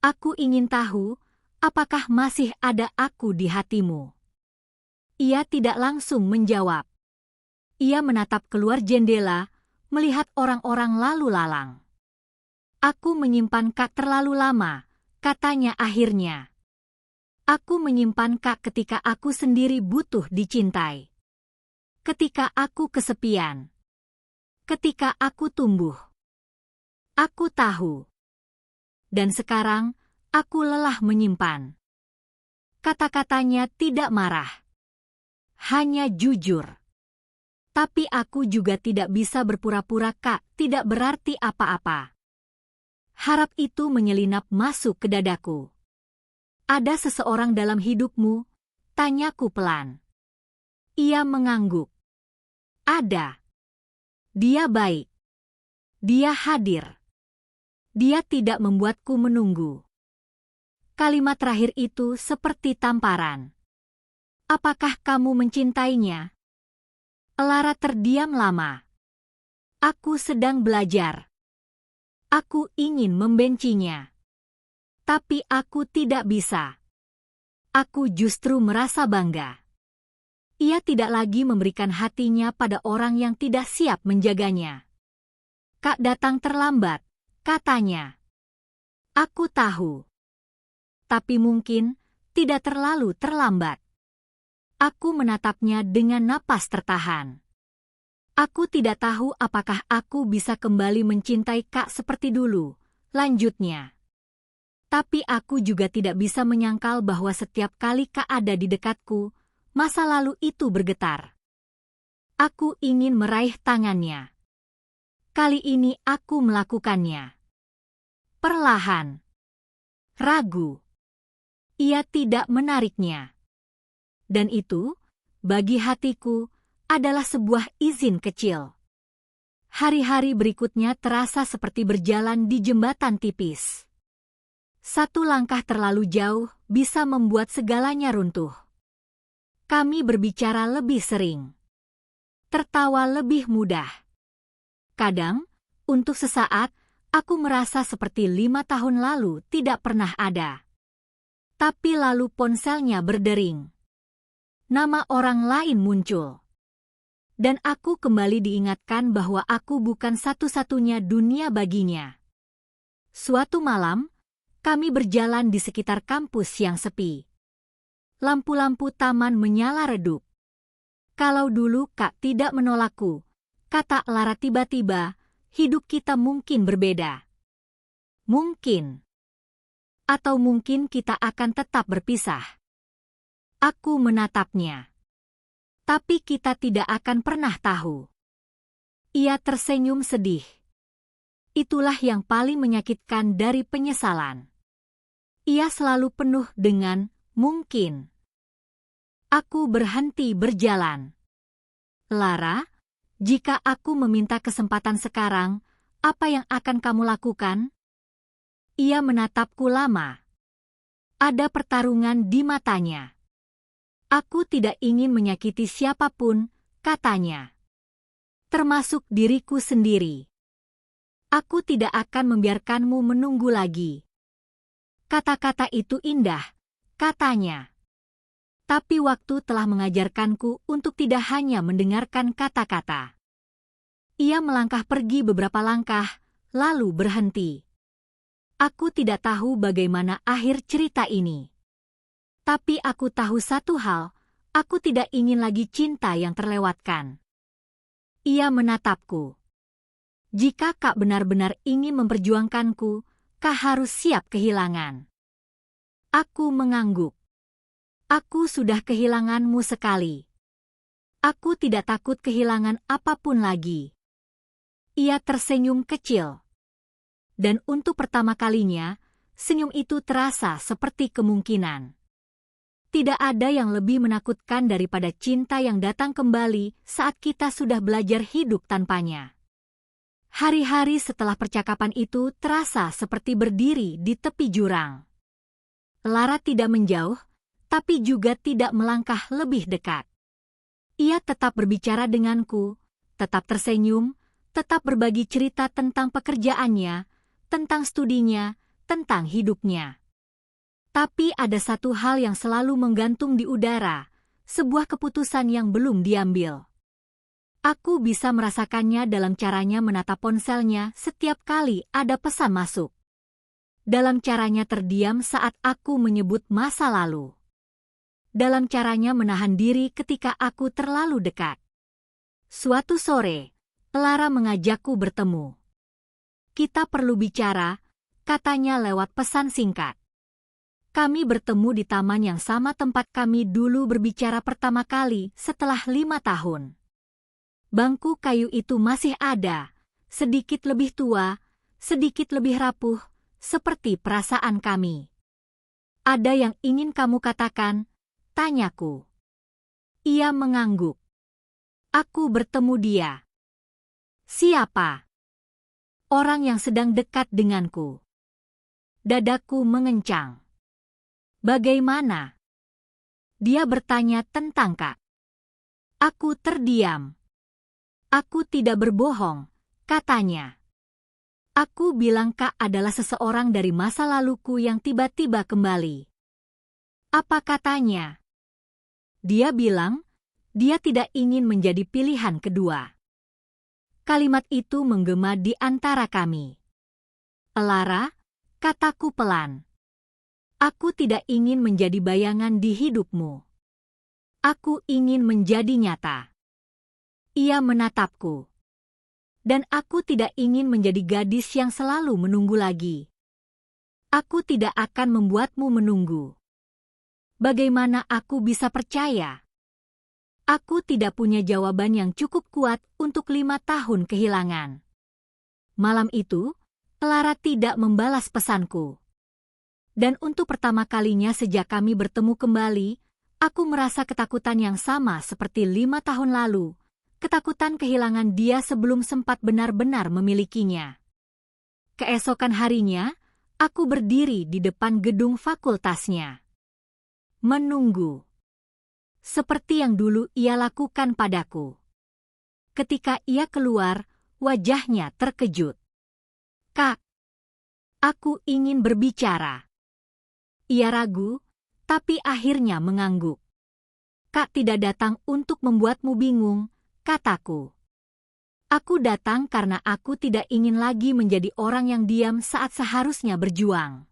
Aku ingin tahu, apakah masih ada aku di hatimu? Ia tidak langsung menjawab. Ia menatap keluar jendela, melihat orang-orang lalu lalang. Aku menyimpan Kak terlalu lama, katanya akhirnya. Aku menyimpan Kak ketika aku sendiri butuh dicintai. Ketika aku kesepian. Ketika aku tumbuh. Aku tahu. Dan sekarang, aku lelah menyimpan. Kata-katanya tidak marah. Hanya jujur. Tapi aku juga tidak bisa berpura-pura Kak tidak berarti apa-apa. Harap itu menyelinap masuk ke dadaku. Ada seseorang dalam hidupmu? Tanyaku pelan. Ia mengangguk. Ada. Dia baik. Dia hadir. Dia tidak membuatku menunggu. Kalimat terakhir itu seperti tamparan. Apakah kamu mencintainya? Lara terdiam lama. Aku sedang belajar. Aku ingin membencinya. Tapi aku tidak bisa. Aku justru merasa bangga. Ia tidak lagi memberikan hatinya pada orang yang tidak siap menjaganya. Kak datang terlambat, katanya. Aku tahu. Tapi mungkin tidak terlalu terlambat. Aku menatapnya dengan napas tertahan. Aku tidak tahu apakah aku bisa kembali mencintai Kak seperti dulu, lanjutnya. Tapi aku juga tidak bisa menyangkal bahwa setiap kali Kak ada di dekatku, masa lalu itu bergetar. Aku ingin meraih tangannya. Kali ini aku melakukannya. Perlahan. Ragu. Ia tidak menariknya. Dan itu, bagi hatiku, adalah sebuah izin kecil. Hari-hari berikutnya terasa seperti berjalan di jembatan tipis. Satu langkah terlalu jauh bisa membuat segalanya runtuh. Kami berbicara lebih sering. Tertawa lebih mudah. Kadang, untuk sesaat, aku merasa seperti 5 tahun lalu tidak pernah ada. Tapi lalu ponselnya berdering. Nama orang lain muncul. Dan aku kembali diingatkan bahwa aku bukan satu-satunya dunia baginya. Suatu malam, kami berjalan di sekitar kampus yang sepi. Lampu-lampu taman menyala redup. Kalau dulu Kak tidak menolakku, kata Lara tiba-tiba, hidup kita mungkin berbeda. Mungkin. Atau mungkin kita akan tetap berpisah. Aku menatapnya. Tapi kita tidak akan pernah tahu. Ia tersenyum sedih. Itulah yang paling menyakitkan dari penyesalan. Ia selalu penuh dengan mungkin. Aku berhenti berjalan. Lara, jika aku meminta kesempatan sekarang, apa yang akan kamu lakukan? Ia menatapku lama. Ada pertarungan di matanya. Aku tidak ingin menyakiti siapapun, katanya. Termasuk diriku sendiri. Aku tidak akan membiarkanmu menunggu lagi. Kata-kata itu indah, katanya. Tapi waktu telah mengajarkanku untuk tidak hanya mendengarkan kata-kata. Ia melangkah pergi beberapa langkah, lalu berhenti. Aku tidak tahu bagaimana akhir cerita ini. Tapi aku tahu satu hal, aku tidak ingin lagi cinta yang terlewatkan. Ia menatapku. Jika Kak benar-benar ingin memperjuangkanku, Kak harus siap kehilangan. Aku mengangguk. Aku sudah kehilanganmu sekali. Aku tidak takut kehilangan apapun lagi. Ia tersenyum kecil. Dan untuk pertama kalinya, senyum itu terasa seperti kemungkinan. Tidak ada yang lebih menakutkan daripada cinta yang datang kembali saat kita sudah belajar hidup tanpanya. Hari-hari setelah percakapan itu terasa seperti berdiri di tepi jurang. Lara tidak menjauh, tapi juga tidak melangkah lebih dekat. Ia tetap berbicara denganku, tetap tersenyum, tetap berbagi cerita tentang pekerjaannya, tentang studinya, tentang hidupnya. Tapi ada satu hal yang selalu menggantung di udara, sebuah keputusan yang belum diambil. Aku bisa merasakannya dalam caranya menatap ponselnya setiap kali ada pesan masuk. Dalam caranya terdiam saat aku menyebut masa lalu. Dalam caranya menahan diri ketika aku terlalu dekat. Suatu sore, Lara mengajakku bertemu. Kita perlu bicara, katanya lewat pesan singkat. Kami bertemu di taman yang sama tempat kami dulu berbicara pertama kali setelah 5 tahun. Bangku kayu itu masih ada, sedikit lebih tua, sedikit lebih rapuh, seperti perasaan kami. Ada yang ingin kamu katakan? Tanyaku. Ia mengangguk. Aku bertemu dia. Siapa? Orang yang sedang dekat denganku. Dadaku mengencang. Bagaimana? Dia bertanya tentang Kak. Aku terdiam. Aku tidak berbohong, katanya. Aku bilang Kak adalah seseorang dari masa laluku yang tiba-tiba kembali. Apa katanya? Dia bilang, dia tidak ingin menjadi pilihan kedua. Kalimat itu menggema di antara kami. Lara, kataku pelan. Aku tidak ingin menjadi bayangan di hidupmu. Aku ingin menjadi nyata. Ia menatapku. Dan aku tidak ingin menjadi gadis yang selalu menunggu lagi. Aku tidak akan membuatmu menunggu. Bagaimana aku bisa percaya? Aku tidak punya jawaban yang cukup kuat untuk 5 tahun kehilangan. Malam itu, Lara tidak membalas pesanku. Dan untuk pertama kalinya sejak kami bertemu kembali, aku merasa ketakutan yang sama seperti 5 tahun lalu, ketakutan kehilangan dia sebelum sempat benar-benar memilikinya. Keesokan harinya, aku berdiri di depan gedung fakultasnya. Menunggu. Seperti yang dulu ia lakukan padaku. Ketika ia keluar, wajahnya terkejut. Kak, aku ingin berbicara. Ia ragu, tapi akhirnya mengangguk. Kak tidak datang untuk membuatmu bingung, kataku. Aku datang karena aku tidak ingin lagi menjadi orang yang diam saat seharusnya berjuang.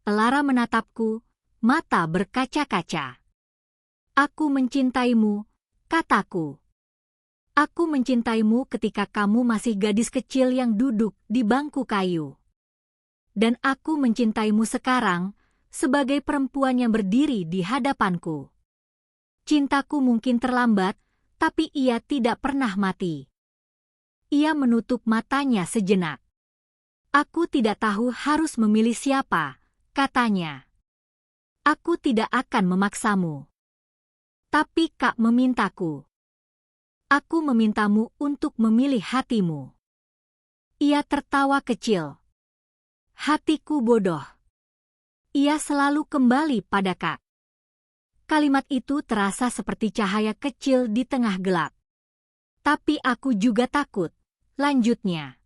Lara menatapku, mata berkaca-kaca. Aku mencintaimu, kataku. Aku mencintaimu ketika kamu masih gadis kecil yang duduk di bangku kayu. Dan aku mencintaimu sekarang, sebagai perempuan yang berdiri di hadapanku. Cintaku mungkin terlambat, tapi ia tidak pernah mati. Ia menutup matanya sejenak. Aku tidak tahu harus memilih siapa, katanya. Aku tidak akan memaksamu. Tapi Kak memintaku. Aku memintamu untuk memilih hatimu. Ia tertawa kecil. Hatiku bodoh. Ia selalu kembali pada Kak. Kalimat itu terasa seperti cahaya kecil di tengah gelap. Tapi aku juga takut, lanjutnya.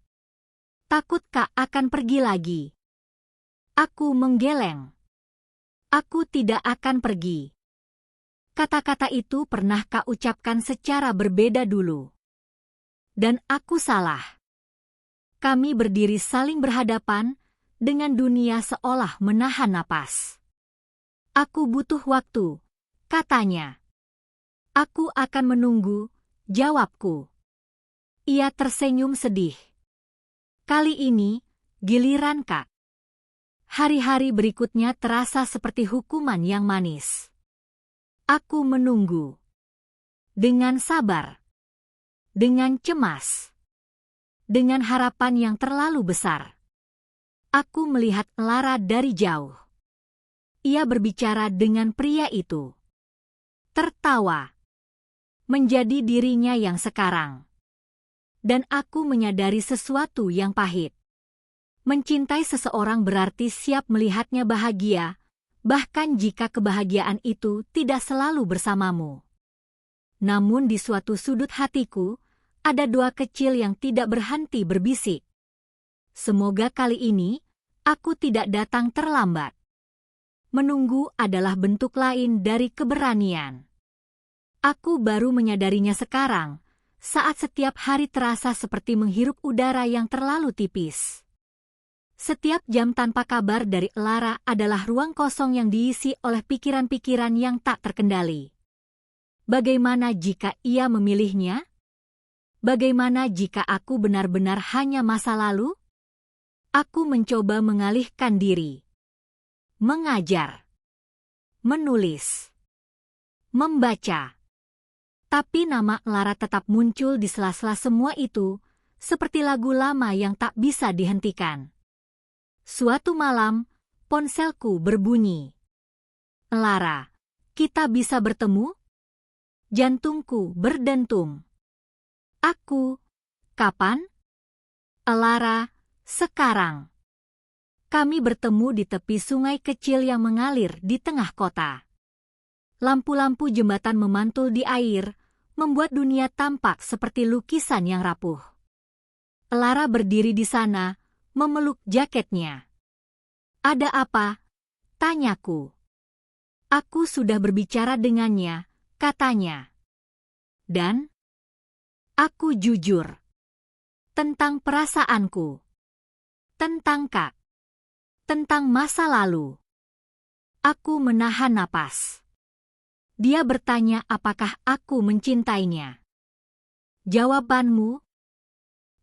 Takut Kak akan pergi lagi. Aku menggeleng. Aku tidak akan pergi. Kata-kata itu pernah Kak ucapkan secara berbeda dulu. Dan aku salah. Kami berdiri saling berhadapan, dengan dunia seolah menahan napas. Aku butuh waktu, katanya. Aku akan menunggu, jawabku. Ia tersenyum sedih. Kali ini, giliran Kak. Hari-hari berikutnya terasa seperti hukuman yang manis. Aku menunggu. Dengan sabar. Dengan cemas. Dengan harapan yang terlalu besar. Aku melihat Lara dari jauh. Ia berbicara dengan pria itu. Tertawa. Menjadi dirinya yang sekarang. Dan aku menyadari sesuatu yang pahit. Mencintai seseorang berarti siap melihatnya bahagia, bahkan jika kebahagiaan itu tidak selalu bersamamu. Namun di suatu sudut hatiku, ada doa kecil yang tidak berhenti berbisik. Semoga kali ini, aku tidak datang terlambat. Menunggu adalah bentuk lain dari keberanian. Aku baru menyadarinya sekarang, saat setiap hari terasa seperti menghirup udara yang terlalu tipis. Setiap jam tanpa kabar dari Lara adalah ruang kosong yang diisi oleh pikiran-pikiran yang tak terkendali. Bagaimana jika ia memilihnya? Bagaimana jika aku benar-benar hanya masa lalu? Aku mencoba mengalihkan diri. Mengajar. Menulis. Membaca. Tapi nama Lara tetap muncul di sela-sela semua itu, seperti lagu lama yang tak bisa dihentikan. Suatu malam, ponselku berbunyi. Lara, kita bisa bertemu? Jantungku berdentum. Aku, kapan? Lara, sekarang. Kami bertemu di tepi sungai kecil yang mengalir di tengah kota. Lampu-lampu jembatan memantul di air, membuat dunia tampak seperti lukisan yang rapuh. Lara berdiri di sana, memeluk jaketnya. Ada apa? Tanyaku. Aku sudah berbicara dengannya, katanya. Dan aku jujur. Tentang perasaanku. Tentang Kak. Tentang masa lalu. Aku menahan napas. Dia bertanya apakah aku mencintainya. Jawabanmu?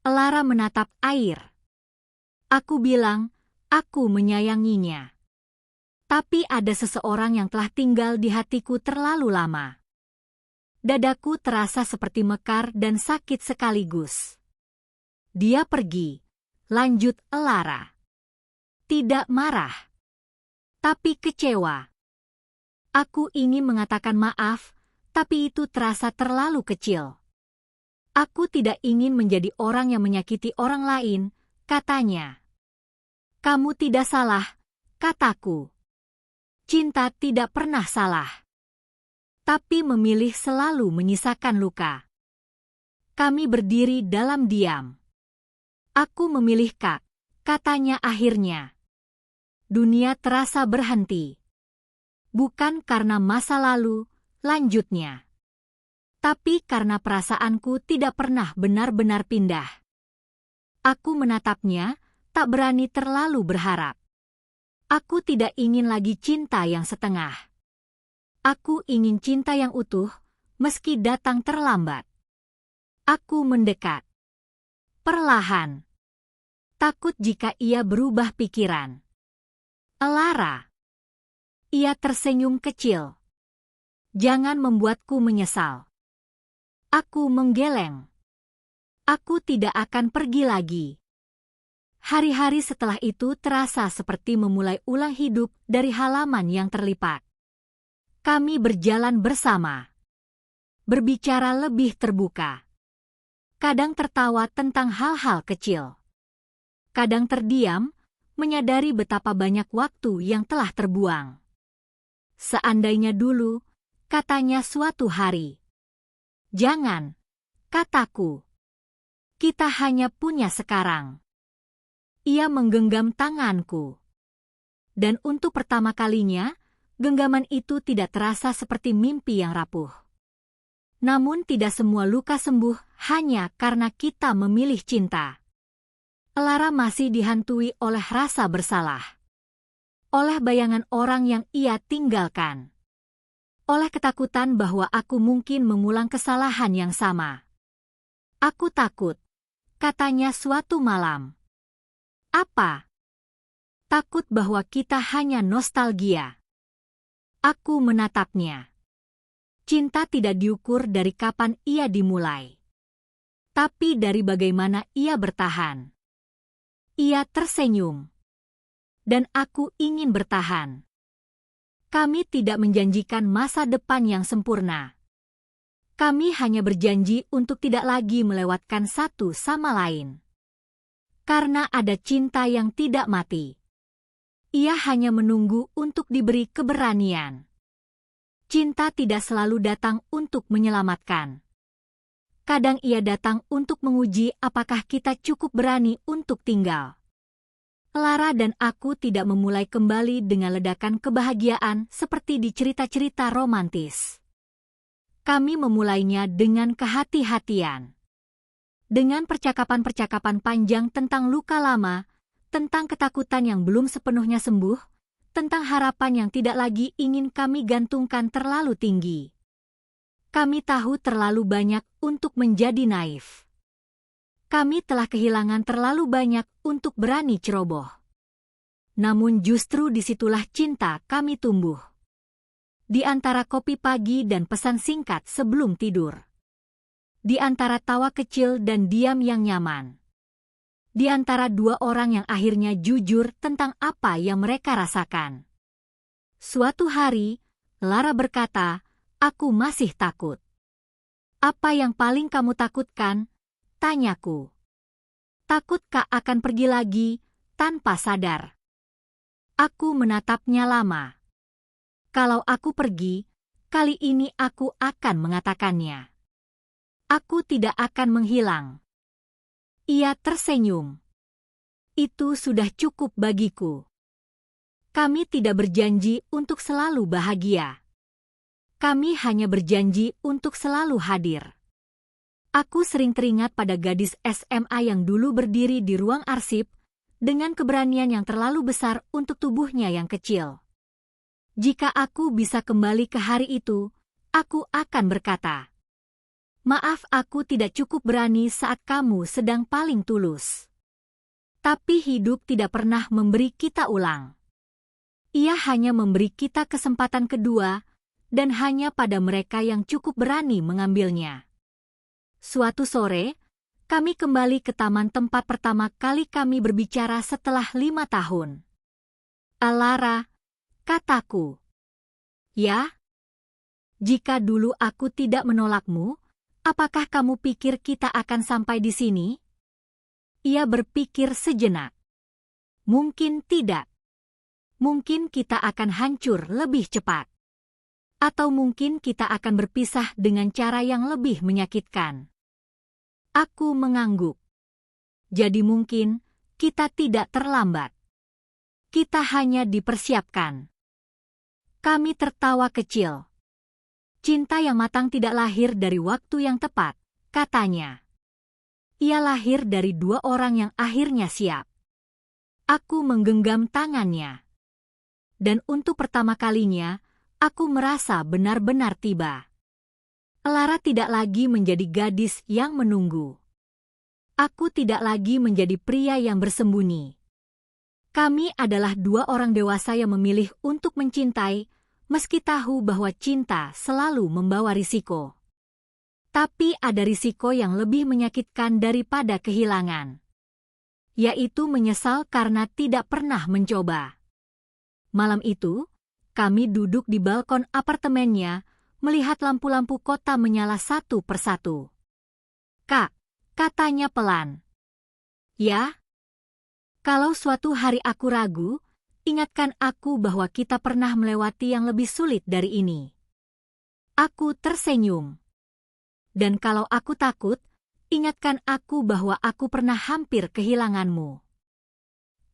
Lara menatap air. Aku bilang, aku menyayanginya. Tapi ada seseorang yang telah tinggal di hatiku terlalu lama. Dadaku terasa seperti mekar dan sakit sekaligus. Dia pergi, lanjut Lara. Tidak marah, tapi kecewa. Aku ingin mengatakan maaf, tapi itu terasa terlalu kecil. Aku tidak ingin menjadi orang yang menyakiti orang lain, katanya. Kamu tidak salah, kataku. Cinta tidak pernah salah. Tapi memilih selalu menyisakan luka. Kami berdiri dalam diam. Aku memilih Kak, katanya akhirnya. Dunia terasa berhenti. Bukan karena masa lalu, lanjutnya. Tapi karena perasaanku tidak pernah benar-benar pindah. Aku menatapnya, tak berani terlalu berharap. Aku tidak ingin lagi cinta yang setengah. Aku ingin cinta yang utuh, meski datang terlambat. Aku mendekat. Perlahan. Takut jika ia berubah pikiran. Lara. Ia tersenyum kecil. Jangan membuatku menyesal. Aku menggeleng. Aku tidak akan pergi lagi. Hari-hari setelah itu terasa seperti memulai ulang hidup dari halaman yang terlipat. Kami berjalan bersama. Berbicara lebih terbuka. Kadang tertawa tentang hal-hal kecil. Kadang terdiam, menyadari betapa banyak waktu yang telah terbuang. Seandainya dulu, katanya suatu hari. Jangan, kataku. Kita hanya punya sekarang. Ia menggenggam tanganku. Dan untuk pertama kalinya, genggaman itu tidak terasa seperti mimpi yang rapuh. Namun tidak semua luka sembuh hanya karena kita memilih cinta. Lara masih dihantui oleh rasa bersalah. Oleh bayangan orang yang ia tinggalkan. Oleh ketakutan bahwa aku mungkin mengulang kesalahan yang sama. Aku takut, katanya suatu malam. Apa? Takut bahwa kita hanya nostalgia. Aku menatapnya. Cinta tidak diukur dari kapan ia dimulai, tapi dari bagaimana ia bertahan. Ia tersenyum. Dan aku ingin bertahan. Kami tidak menjanjikan masa depan yang sempurna. Kami hanya berjanji untuk tidak lagi melewatkan satu sama lain. Karena ada cinta yang tidak mati. Ia hanya menunggu untuk diberi keberanian. Cinta tidak selalu datang untuk menyelamatkan. Kadang ia datang untuk menguji apakah kita cukup berani untuk tinggal. Lara dan aku tidak memulai kembali dengan ledakan kebahagiaan seperti di cerita-cerita romantis. Kami memulainya dengan kehati-hatian. Dengan percakapan-percakapan panjang tentang luka lama, tentang ketakutan yang belum sepenuhnya sembuh, tentang harapan yang tidak lagi ingin kami gantungkan terlalu tinggi. Kami tahu terlalu banyak untuk menjadi naif. Kami telah kehilangan terlalu banyak untuk berani ceroboh. Namun justru disitulah cinta kami tumbuh. Di antara kopi pagi dan pesan singkat sebelum tidur. Di antara tawa kecil dan diam yang nyaman. Di antara dua orang yang akhirnya jujur tentang apa yang mereka rasakan. Suatu hari, Lara berkata, "Aku masih takut." "Apa yang paling kamu takutkan?" tanyaku. "Takutkah akan pergi lagi tanpa sadar?" Aku menatapnya lama. Kalau aku pergi, kali ini aku akan mengatakannya. Aku tidak akan menghilang. Ia tersenyum. Itu sudah cukup bagiku. Kami tidak berjanji untuk selalu bahagia. Kami hanya berjanji untuk selalu hadir. Aku sering teringat pada gadis SMA yang dulu berdiri di ruang arsip dengan keberanian yang terlalu besar untuk tubuhnya yang kecil. Jika aku bisa kembali ke hari itu, aku akan berkata, "Maaf, aku tidak cukup berani saat kamu sedang paling tulus." Tapi hidup tidak pernah memberi kita ulang. Ia hanya memberi kita kesempatan kedua, dan hanya pada mereka yang cukup berani mengambilnya. Suatu sore, kami kembali ke taman tempat pertama kali kami berbicara setelah 5 tahun. "Lara," kataku. "Ya? Jika dulu aku tidak menolakmu, apakah kamu pikir kita akan sampai di sini?" Ia berpikir sejenak. Mungkin tidak. Mungkin kita akan hancur lebih cepat. Atau mungkin kita akan berpisah dengan cara yang lebih menyakitkan. Aku mengangguk. Jadi mungkin kita tidak terlambat. Kita hanya dipersiapkan. Kami tertawa kecil. Cinta yang matang tidak lahir dari waktu yang tepat, katanya. Ia lahir dari dua orang yang akhirnya siap. Aku menggenggam tangannya. Dan untuk pertama kalinya, aku merasa benar-benar tiba. Lara tidak lagi menjadi gadis yang menunggu. Aku tidak lagi menjadi pria yang bersembunyi. Kami adalah dua orang dewasa yang memilih untuk mencintai, meski tahu bahwa cinta selalu membawa risiko. Tapi ada risiko yang lebih menyakitkan daripada kehilangan. Yaitu menyesal karena tidak pernah mencoba. Malam itu, kami duduk di balkon apartemennya, melihat lampu-lampu kota menyala satu persatu. "Kak," katanya pelan. "Ya? Kalau suatu hari aku ragu, ingatkan aku bahwa kita pernah melewati yang lebih sulit dari ini." Aku tersenyum. "Dan kalau aku takut, ingatkan aku bahwa aku pernah hampir kehilanganmu."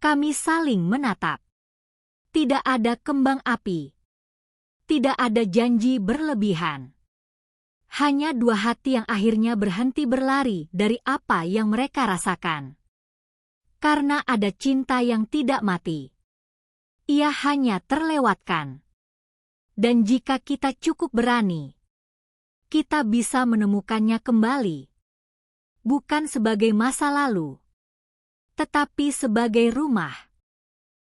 Kami saling menatap. Tidak ada kembang api. Tidak ada janji berlebihan. Hanya dua hati yang akhirnya berhenti berlari dari apa yang mereka rasakan. Karena ada cinta yang tidak mati. Ia hanya terlewatkan. Dan jika kita cukup berani, kita bisa menemukannya kembali. bukan sebagai masa lalu, tetapi sebagai rumah.